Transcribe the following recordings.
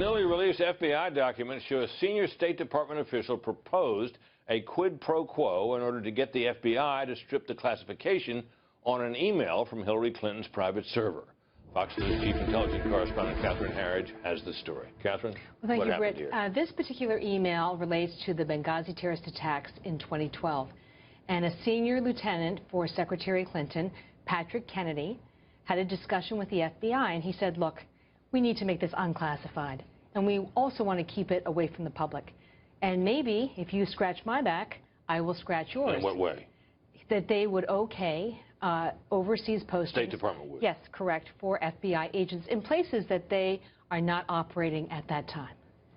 Newly released FBI documents show a senior State Department official proposed a quid pro quo in order to get the FBI to strip the classification on an email from Hillary Clinton's private server. Fox News Chief Intelligence Correspondent Catherine Harridge has the story. Catherine, what happened here? This particular email relates to the Benghazi terrorist attacks in 2012. And a senior lieutenant for Secretary Clinton, Patrick Kennedy, had a discussion with the FBI, and he said, look, we need to make this unclassified, and we also want to keep it away from the public. And maybe, if you scratch my back, I will scratch yours. In what way? That they would okay overseas postings. State Department would? Yes, correct, for FBI agents in places that they are not operating at that time.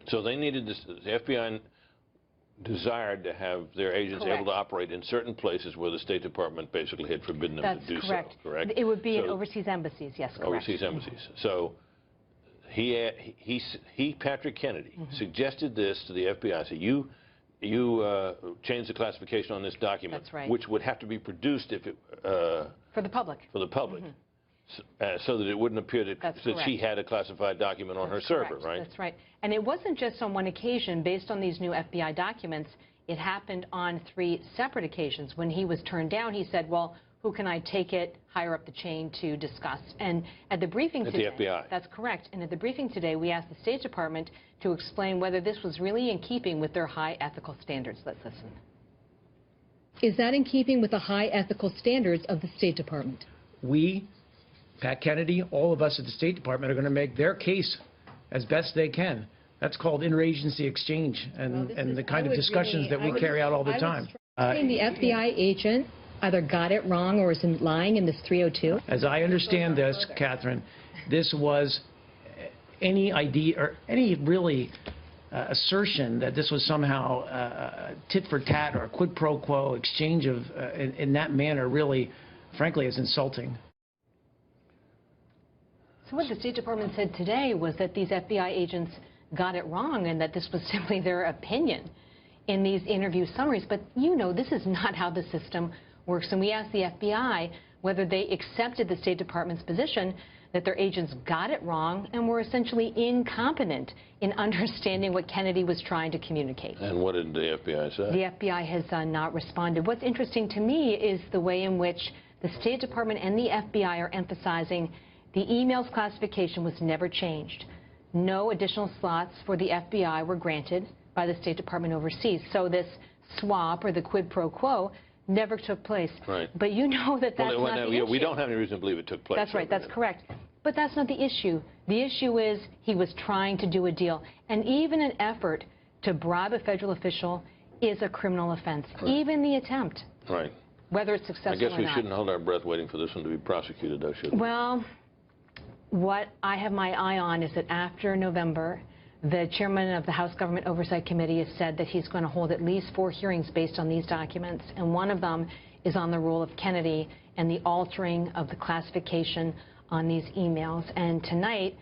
So they needed this, the FBI desired to have their agents able to operate in certain places where the State Department basically had forbidden them to do so, correct? It would be in overseas embassies, yes, correct. Overseas embassies. So he Patrick Kennedy, suggested this to the FBI. So you change the classification on this document, which would have to be produced if it for the public. For the public. So that it wouldn't appear that she had a classified document on her server, right? That's right. And it wasn't just on one occasion. Based on these new FBI documents, it happened on 3 separate occasions. When he was turned down, he said, well, who can I take it higher up the chain to discuss? And at the briefing today, the FBI. That's correct. And at the briefing today, we asked the State Department to explain whether this was really in keeping with their high ethical standards. Let's listen. Is that in keeping with the high ethical standards of the State Department? We, Pat Kennedy, all of us at the State Department are going to make their case as best they can. That's called interagency exchange and the kind of discussions that we carry out all the time. The FBI agent either got it wrong or is lying in this 302? As I understand this, Catherine, this was any idea or any really assertion that this was somehow tit for tat or a quid pro quo exchange of in that manner really, frankly, is insulting. So what the State Department said today was that these FBI agents got it wrong and that this was simply their opinion in these interview summaries. But you know, this is not how the system works. And we asked the FBI whether they accepted the State Department's position that their agents got it wrong and were essentially incompetent in understanding what Kennedy was trying to communicate. And what did the FBI say? The FBI has not responded. What's interesting to me is the way in which the State Department and the FBI are emphasizing the email's classification was never changed. No additional slots for the FBI were granted by the State Department overseas. So this swap or the quid pro quo never took place. Right. But you know that that's not the issue. We don't have any reason to believe it took place. That's right. That's correct. But that's not the issue. The issue is he was trying to do a deal. And even an effort to bribe a federal official is a criminal offense. Right. Even the attempt. Right. Whether it's successful or not. I guess we shouldn't hold our breath waiting for this one to be prosecuted, though, should we? Well, what I have my eye on is that after November, the chairman of the House Government Oversight Committee has said that he's going to hold at least 4 hearings based on these documents, and one of them is on the role of Kennedy and the altering of the classification on these emails. And tonight,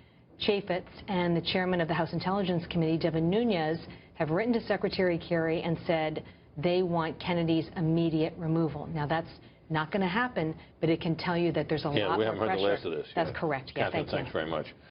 Chaffetz and the chairman of the House Intelligence Committee, Devin Nunes, have written to Secretary Kerry and said they want Kennedy's immediate removal. Now, that's not going to happen, but it can tell you that there's a lot more pressure. Yeah, we haven't heard the last of this. That's correct. Yeah, Catherine, thanks very much.